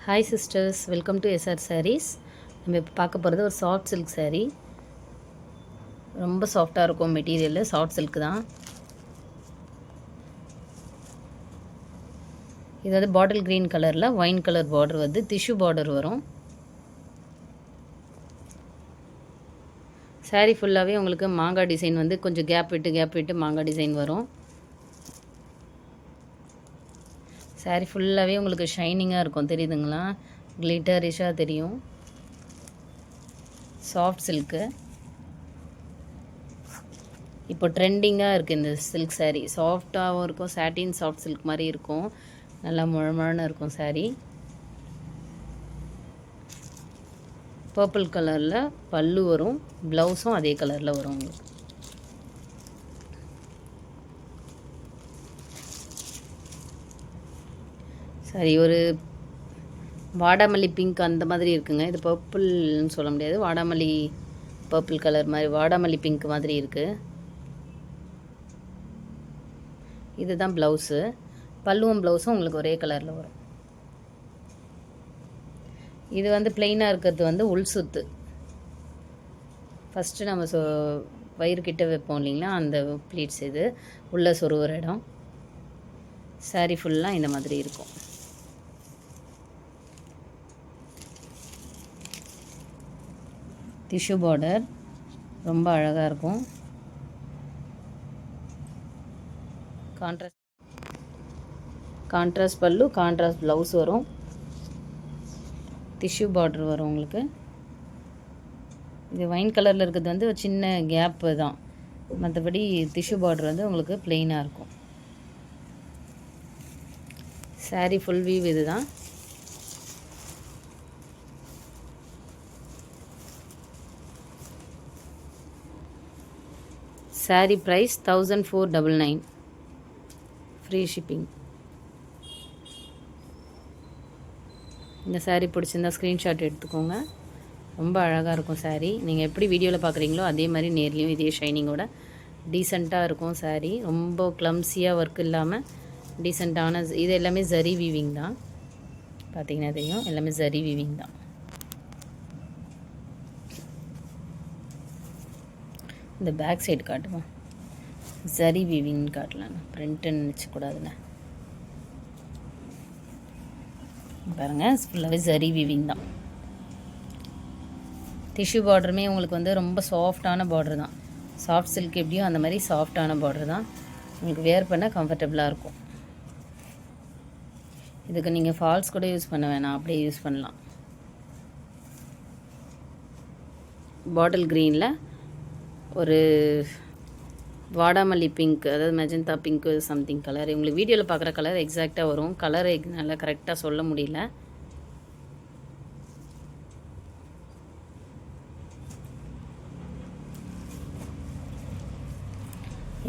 Hi sisters, welcome to SR Sarees. நம்ம இப்போ பார்க்க போகிறது ஒரு சாஃப்ட் சில்க் saree. ரொம்ப சாஃப்டாக இருக்கும் மெட்டீரியல், சாஃப்ட் சில்க் தான். இது வந்து பாட்டில் க்ரீன் கலரில் ஒயின் கலர் பார்டர் வந்து டிஷ்யூ பார்டர் வரும். saree ஃபுல்லாகவே உங்களுக்கு மாங்காய் டிசைன் வந்து கொஞ்சம் கேப் விட்டு மாங்காய் டிசைன் வரும். saree ஃபுல்லாகவே உங்களுக்கு ஷைனிங்காக இருக்கும், தெரியுதுங்களா? கிளிட்டரிஷாக தெரியும். சாஃப்ட் சில்க்கு இப்போ ட்ரெண்டிங்காக இருக்குது இந்த சில்க் saree. சாஃப்டாகவும் இருக்கும், சாட்டின் சாஃப்ட் சில்க் மாதிரி இருக்கும், நல்லா முழமுழன்னு இருக்கும் saree. பர்பிள் கலரில் பல்லு வரும், ப்ளவுஸும் அதே கலரில் வரும் உங்களுக்கு. சரி, ஒரு வாடாமல்லி பிங்க் அந்த மாதிரி இருக்குங்க. இது பர்பிள்னு சொல்ல முடியாது, வாடாமல்லி பர்பிள் கலர் மாதிரி, வாடாமல்லி பிங்க் மாதிரி இருக்குது. இதுதான் ப்ளவுஸு. பல்லுவும் ப்ளவுஸும் உங்களுக்கு ஒரே கலரில் வரும். இது வந்து பிளெயினாக இருக்கிறது வந்து உள் சுத்து. ஃபஸ்ட்டு நம்ம வயிறு கிட்ட வைப்போம் இல்லைங்களா, அந்த ப்ளீட்ஸ். இது உள்ள சொருகிற இடம். saree ஃபுல்லாக இந்த மாதிரி இருக்கும். டிஷ்யூ பார்டர் ரொம்ப அழகாக இருக்கும். கான்ட்ராஸ்ட் பல்லு, கான்ட்ராஸ்ட் ப்ளவுஸ் வரும். டிஷ்யூ பார்டர் வரும் உங்களுக்கு. இது ஒயின் கலரில் இருக்கிறது வந்து ஒரு சின்ன கேப்பு தான், மற்றபடி டிஷ்யூ பார்டர் வந்து உங்களுக்கு பிளெயினாக இருக்கும். saree ஃபுல் வீவ் இது தான். saree price 1499, free shipping. இந்த saree பிடிச்சிருந்தா ஸ்க்ரீன்ஷாட் எடுத்துக்கோங்க. ரொம்ப அழகாக இருக்கும் saree. நீங்கள் எப்படி வீடியோவில் பார்க்குறீங்களோ அதே மாதிரி நேர்லேயும் இதே ஷைனிங்கோட டீசெண்டாக இருக்கும் saree. ரொம்ப க்ளம்ஸியாக ஒர்க் இல்லாமல் டீசெண்டான, இது எல்லாமே ஜரி வீவிங் தான். பார்த்திங்கன்னா தெரியும், எல்லாமே ஜரி வீவிங் தான். இந்த பேக் சைடு காட்டுவோம், ஜரி வீவிங்னு காட்டலாம், பிரிண்ட்டுன்னு நினச்சக்கூடாதுல்ல. பாருங்கள், ஃபுல்லாகவே ஜரி வீவிங் தான். டிஷ்யூ பார்டருமே உங்களுக்கு வந்து ரொம்ப சாஃப்டான பார்டர் தான். சாஃப்ட் சில்க் எப்படியோ அந்த மாதிரி சாஃப்டான பார்டர் தான். உங்களுக்கு வேர் பண்ண கம்ஃபர்டபுளாக இருக்கும். இதுக்கு நீங்கள் ஃபால்ஸ் கூட யூஸ் பண்ண வேணாம், அப்படியே யூஸ் பண்ணலாம். பாட்டில் க்ரீனில் ஒரு வாடாமல்லி பிங்க், அதாவது மெஜந்தா பிங்க்கு சம்திங் கலர். உங்களுக்கு வீடியோவில் பார்க்குற கலர் எக்ஸாக்டாக வரும், கலர் நல்லா கரெக்டாக சொல்ல முடியல.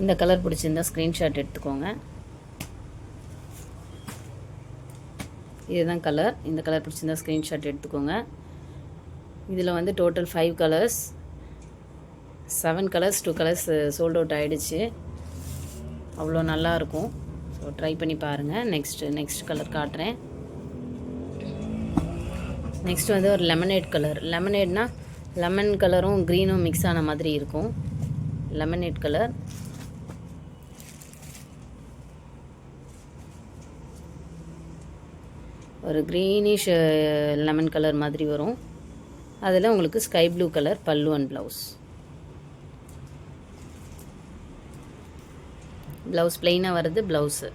இந்த கலர் பிடிச்சிருந்தா ஸ்க்ரீன்ஷாட் எடுத்துக்கோங்க. இதுதான் கலர். இந்த கலர் பிடிச்சிருந்தா ஸ்க்ரீன்ஷாட் எடுத்துக்கோங்க. இதில் வந்து total 5 colours, 7 colours, 2 colours sold out ஆகிடுச்சு. அவ்வளோ நல்லாயிருக்கும். ஸோ ட்ரை பண்ணி பாருங்கள். நெக்ஸ்ட் கலர் காட்டுறேன். நெக்ஸ்ட் வந்து ஒரு லெமனேட் கலர். லெமனேட்னால் லெமன் கலரும் க்ரீனும் மிக்ஸ் ஆன மாதிரி இருக்கும். Lemonade colour. ஒரு க்ரீனிஷ் லெமன் கலர் மாதிரி வரும். அதில் உங்களுக்கு ஸ்கை ப்ளூ கலர் பல்லு அண்ட் ப்ளவுஸ். ப்ளவுஸ் பிளெயினாக வருது ப்ளவுஸு.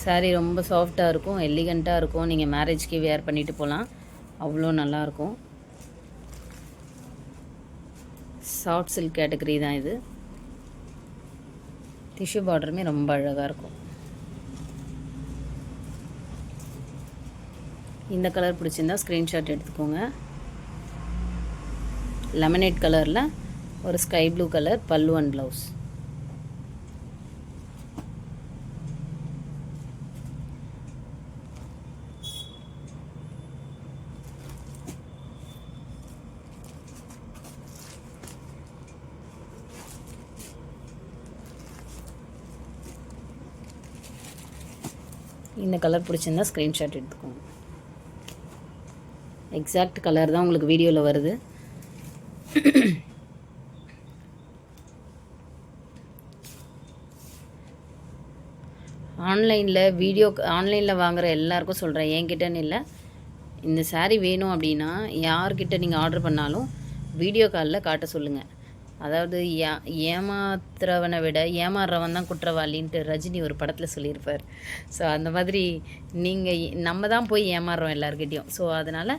saree ரொம்ப சாஃப்டாக இருக்கும், எலிகண்ட்டாக இருக்கும். நீங்கள் மேரேஜ்க்கு வேர் பண்ணிவிட்டு போகலாம், அவ்வளோ நல்லாயிருக்கும். சாஃப்ட் சில்க் கேட்டகரி தான் இது. டிஷ்யூ பார்டருமே ரொம்ப அழகாக இருக்கும். இந்த கலர் பிடிச்சிருந்தா ஸ்க்ரீன்ஷாட் எடுத்துக்கோங்க. லெமனேட் கலரில் ஒரு ஸ்கை ப்ளூ கலர் பல்லு அண்ட் ப்ளவுஸ். இந்த கலர் பிடிச்சிருந்தா ஸ்க்ரீன்ஷாட் எடுத்துக்கோங்க. எக்ஸாக்ட் கலர் தான் உங்களுக்கு வீடியோவில் வருது. ஆன்லைனில் வாங்குகிற எல்லாருக்கும் சொல்கிறேன், என்கிட்டன்னு இல்லை. இந்த சாரீ வேணும் அப்படின்னா யார்கிட்ட நீங்கள் ஆர்டர் பண்ணாலும் வீடியோ காலில் காட்ட சொல்லுங்கள். அதாவது ஏமாத்துறவனை விட ஏமாறுறவன் தான் குற்றவாளின்ட்டு ரஜினி ஒரு படத்தில் சொல்லியிருப்பார். ஸோ அந்த மாதிரி நம்ம தான் போய் ஏமாறுறோம் எல்லாருக்கிட்டேயும். ஸோ அதனால்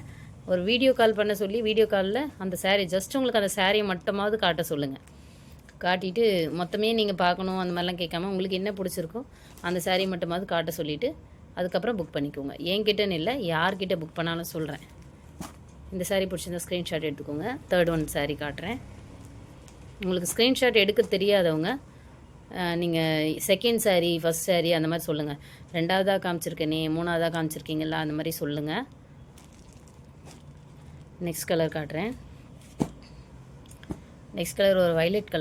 ஒரு வீடியோ கால் பண்ண சொல்லி வீடியோ காலில் அந்த சாரீ ஜஸ்ட் உங்களுக்கு அந்த சாரியை மட்டுமாவது காட்ட சொல்லுங்கள். காட்டிட்டு மொத்தமே நீங்கள் பார்க்கணும் அந்த மாதிரிலாம் கேட்காம உங்களுக்கு என்ன பிடிச்சிருக்கோ அந்த சாரீ மட்டுமாவது காட்ட சொல்லிவிட்டு அதுக்கப்புறம் புக் பண்ணிக்கோங்க. என்கிட்டன்னு இல்லை, யார்கிட்ட புக் பண்ணாலும் சொல்கிறேன். இந்த சாரீ பிடிச்சிருந்தா ஸ்க்ரீன்ஷாட் எடுத்துக்கோங்க. 3rd ஒன் சாரீ காட்டுறேன். உங்களுக்கு ஸ்க்ரீன்ஷாட் எடுக்க தெரியாதவங்க நீங்கள் செகண்ட் சாரீ, ஃபஸ்ட் சாரீ அந்த மாதிரி சொல்லுங்கள். 2வதாக காமிச்சிருக்கேனே, 3வதாக காமிச்சிருக்கீங்களா, அந்த மாதிரி சொல்லுங்கள். நெக்ஸ்ட் கலர் காட்டுறேன். நெக்ஸ்ட் கலர் ஒரு வைலட்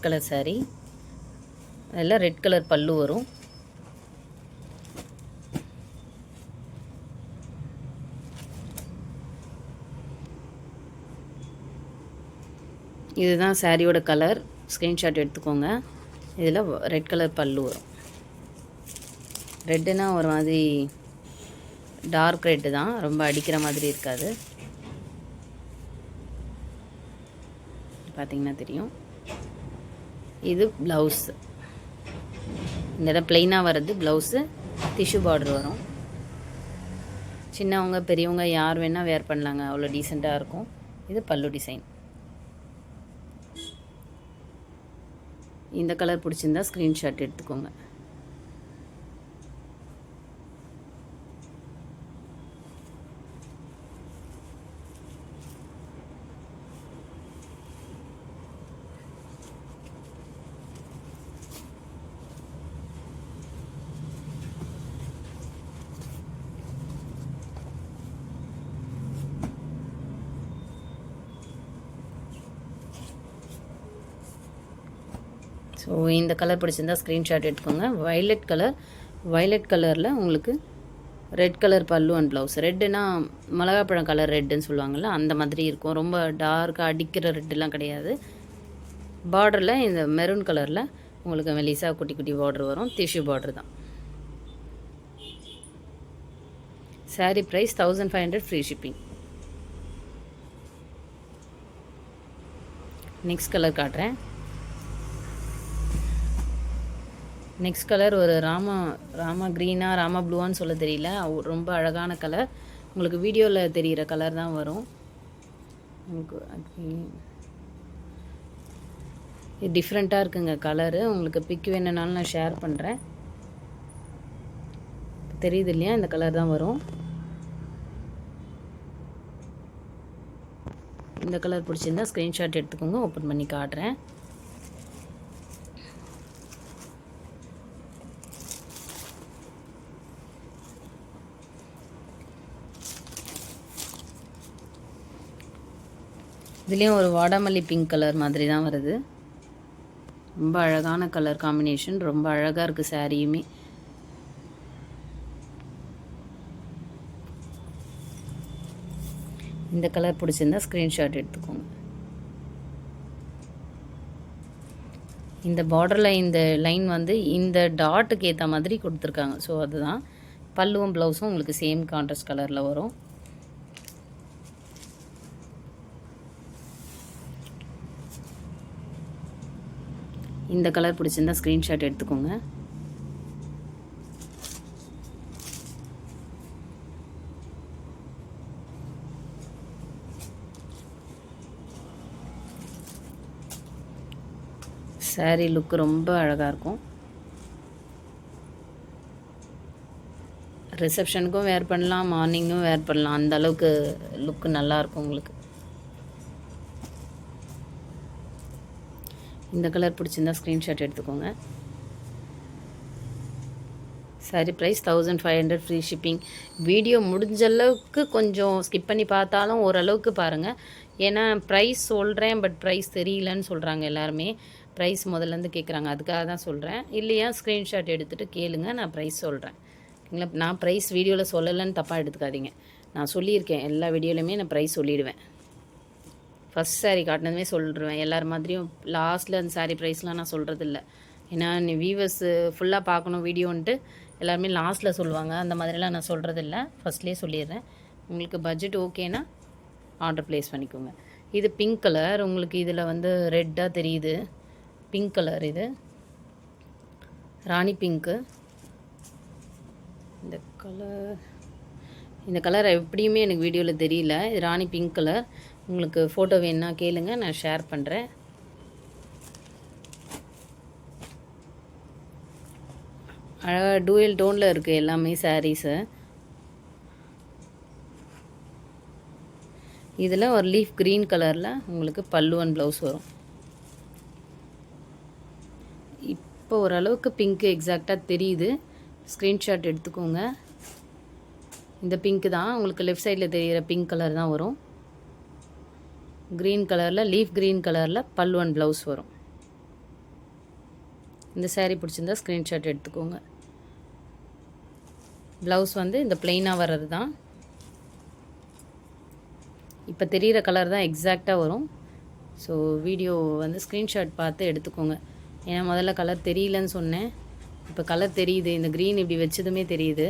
கலர் சாரீ. அதில் ரெட் கலர் பல்லு வரும். இதுதான் சாரியோட கலர். ஸ்க்ரீன்ஷாட் எடுத்துக்கோங்க. இதில் ரெட் கலர் பல்லு வரும். ரெட்டுனா ஒரு மாதிரி டார்க் ரெட்டு தான், ரொம்ப அடிக்கிற மாதிரி இருக்காது. பார்த்திங்கன்னா தெரியும். இது ப்ளவுஸ். இந்த இடம் ப்ளைனாக வர்றது ப்ளவுஸு. டிஷ்யூ பார்டர் வரும். சின்னவங்க பெரியவங்க யார் வேணால் வேர் பண்ணலாங்க, அவ்வளோ டீசெண்டாக இருக்கும். இது பல்லு டிசைன். இந்த கலர் பிடிச்சிருந்தா ஸ்க்ரீன்ஷாட் எடுத்துக்கோங்க. ஸோ இந்த கலர் பிடிச்சிருந்தா ஸ்க்ரீன்ஷாட் எடுத்துக்கோங்க. வைலட் கலரில் உங்களுக்கு ரெட் கலர் பல்லு அண்ட் ப்ளவுஸ். ரெட்டுனா மிளகாப்பழம் கலர் ரெட்டுன்னு சொல்லுவாங்கள்ல, அந்த மாதிரி இருக்கும். ரொம்ப டார்க்காக அடிக்கிற ரெட்டுலாம் கிடையாது. பார்டரில் இந்த மெரூன் கலரில் உங்களுக்கு மெலிசா குட்டி குட்டி பார்டர் வரும். டிஷ்யூ பார்டர் தான். Sari price 1500 free shipping. Next colour காட்டுறேன். நெக்ஸ்ட் கலர் ஒரு ராமா க்ரீனா ராமா ப்ளூவான்னு சொல்ல தெரியல, ரொம்ப அழகான கலர். உங்களுக்கு வீடியோவில் தெரிகிற கலர் தான் வரும். உங்களுக்கு இது டிஃப்ரெண்ட்டாக இருக்குங்க கலரு. உங்களுக்கு பிக் வேணுனாலும் நான் ஷேர் பண்ணுறேன். தெரியுது இல்லையா, இந்த கலர் தான் வரும். இந்த கலர் பிடிச்சிருந்தா ஸ்க்ரீன்ஷாட் எடுத்துக்கோங்க. ஓப்பன் பண்ணி காட்டுறேன். இதுலேயும் ஒரு வாடாமல்லி பிங்க் கலர் மாதிரி தான் வருது. ரொம்ப அழகான கலர் காம்பினேஷன். ரொம்ப அழகாக இருக்குது சாரியுமே. இந்த கலர் பிடிச்சிருந்தா ஸ்க்ரீன்ஷாட் எடுத்துக்கோங்க. இந்த பார்டரில் இந்த லைன் வந்து இந்த டாட்டுக்கு ஏற்ற மாதிரி கொடுத்துருக்காங்க. ஸோ அதுதான் பல்லுவும் ப்ளவுஸும் உங்களுக்கு சேம் கான்ட்ராஸ்ட் கலரில் வரும். இந்த கலர் பிடிச்சிருந்தா ஸ்க்ரீன்ஷாட் எடுத்துக்கோங்க. சாரீ லுக்கு ரொம்ப அழகாக இருக்கும். ரிசப்ஷனுக்கும் வேர் பண்ணலாம், மார்னிங்கும் வேர் பண்ணலாம். அந்த அளவுக்கு லுக்கு நல்லாயிருக்கும் உங்களுக்கு. இந்த கலர் பிடிச்சிருந்தா ஸ்க்ரீன்ஷாட் எடுத்துக்கோங்க. Sari price 1500 free shipping. Video முடிஞ்ச அளவுக்கு கொஞ்சம் ஸ்கிப் பண்ணி பார்த்தாலும் ஓரளவுக்கு பாருங்கள். ஏன்னா ப்ரைஸ் சொல்கிறேன், பட் ப்ரைஸ் தெரியலன்னு சொல்கிறாங்க எல்லாருமே. ப்ரைஸ் முதல்லேருந்து கேட்குறாங்க, அதுக்காக தான் சொல்கிறேன். இல்லையா ஸ்க்ரீன்ஷாட் எடுத்துகிட்டு கேளுங்க, நான் ப்ரைஸ் சொல்கிறேன். ஓகேங்களா? நான் ப்ரைஸ் வீடியோவில் சொல்லலைன்னு தப்பாக எடுத்துக்காதீங்க. நான் சொல்லியிருக்கேன், எல்லா வீடியோலையுமே நான் ப்ரைஸ் சொல்லிவிடுவேன். ஃபஸ்ட் சாரீ காட்டினதுமே சொல்லிடுவேன். எல்லார் மாதிரியும் லாஸ்ட்டில் அந்த சாரீ ப்ரைஸ்லாம் நான் சொல்கிறதில்ல. ஏன்னா நீ வியூவர்ஸ் ஃபுல்லாக பார்க்கணும் வீடியோன்ட்டு எல்லாருமே லாஸ்ட்டில் சொல்லுவாங்க. அந்த மாதிரிலாம் நான் சொல்கிறதில்ல, ஃபஸ்ட்லேயே சொல்லிடுறேன். உங்களுக்கு பட்ஜெட் ஓகேனா ஆர்டர் ப்ளேஸ் பண்ணிக்கோங்க. இது பிங்க் கலர், உங்களுக்கு இதில் வந்து ரெட்டாக தெரியுது. பிங்க் கலர், இது ராணி பிங்க்கு. இந்த கலர் எப்படியுமே எனக்கு வீடியோவில் தெரியல. இது ராணி பிங்க் கலர். உங்களுக்கு ஃபோட்டோ வேணுன்னா கேளுங்க, நான் ஷேர் பண்ணுறேன். அழகாக டூயல் டோனில் இருக்குது எல்லாமே சாரீஸு. இதில் ஒரு லீஃப் க்ரீன் கலரில் உங்களுக்கு பல்லு அண்ட் ப்ளவுஸ் வரும். இப்போ ஓரளவுக்கு பிங்க்கு எக்ஸாக்டாக தெரியுது. ஸ்க்ரீன்ஷாட் எடுத்துக்கோங்க. இந்த பிங்க்கு தான் உங்களுக்கு லெஃப்ட் சைடில் தெரிகிற பிங்க் கலர் தான் வரும். க்ரீன் கலரில் லீஃப் க்ரீன் கலரில் பல்லு அண்ட் ப்ளவுஸ் வரும். இந்த சாரீ பிடிச்சிருந்தா ஸ்க்ரீன்ஷாட் எடுத்துக்கோங்க. ப்ளவுஸ் வந்து இந்த ப்ளெயினாக வர்றது தான். இப்போ தெரிகிற கலர் தான் எக்ஸாக்டாக வரும். ஸோ வீடியோ வந்து ஸ்க்ரீன்ஷாட் பார்த்து எடுத்துக்கோங்க. ஏன்னா முதல்ல கலர் தெரியலன்னு சொன்னேன், இப்போ கலர் தெரியுது. இந்த க்ரீன் இப்படி வச்சதுமே தெரியுது.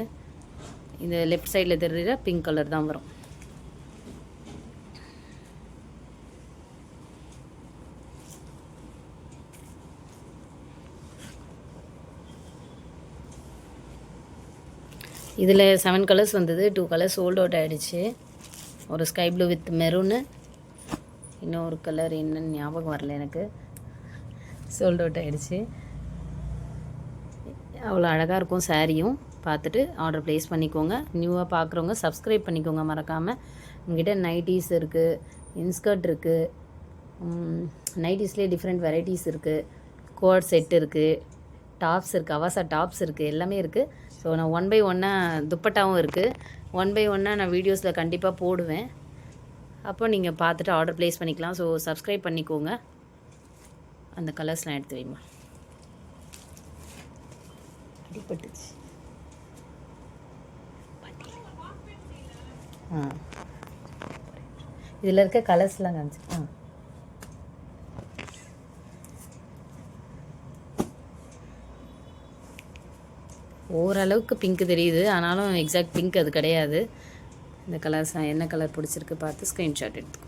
இந்த லெஃப்ட் சைடில் தெரிகிற பிங்க் கலர் தான் வரும். இதில் 7 கலர்ஸ் வந்தது, 2 கலர்ஸ் சோல்ட் அவுட் ஆகிடுச்சு. ஒரு ஸ்கை ப்ளூ வித் மெரூனு, இன்னொரு கலர் என்னன்னு ஞாபகம் வரல எனக்கு, சோல்ட் அவுட் ஆகிடுச்சு. அவ்வளோ அழகாக இருக்கும் சாரியும். பார்த்துட்டு ஆர்டர் ப்ளேஸ் பண்ணிக்கோங்க. நியூவாக பார்க்குறவங்க சப்ஸ்கிரைப் பண்ணிக்கோங்க மறக்காமல். உங்கள்கிட்ட நைட்டிஸ் இருக்குது, இன்ஸ்கர்ட் இருக்குது, நைட்டிஸ்லேயே டிஃப்ரெண்ட் வெரைட்டிஸ் இருக்குது, கோட் செட் இருக்குது, டாப்ஸ் இருக்குது, அவாசா டாப்ஸ் இருக்குது, எல்லாமே இருக்குது. ஸோ நான் 1 by 1 துப்பட்டாவும் இருக்குது. 1 by 1 நான் வீடியோஸில் கண்டிப்பாக போடுவேன். அப்போ நீங்கள் பார்த்துட்டு ஆர்டர் ப்ளேஸ் பண்ணிக்கலாம். ஸோ சப்ஸ்கிரைப் பண்ணிக்கோங்க. அந்த கலர்ஸ்லாம் எடுத்து வைமா. அடிப்பட்டுச்சு. இதில் இருக்க கலர்ஸ்லாம் காமிச்சு. ஓரளவுக்கு பிங்க் தெரியுது, ஆனாலும் எக்ஸாக்ட் பிங்க் அது கிடையாது. இந்த கலர்ஸ் என்ன கலர் பிடிச்சிருக்கு பார்த்து ஸ்க்ரீன்ஷாட் எடுத்துக்கோ.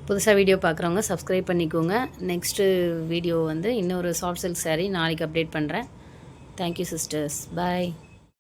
புதுசாக வீடியோ பார்க்குறவங்க சப்ஸ்கிரைப் பண்ணிக்கோங்க. நெக்ஸ்ட்டு வீடியோ வந்து இன்னொரு சாஃப்ட் சில்க் சாரீ நாளைக்கு அப்டேட் பண்ணுறேன். தேங்க்யூ சிஸ்டர்ஸ், பாய்.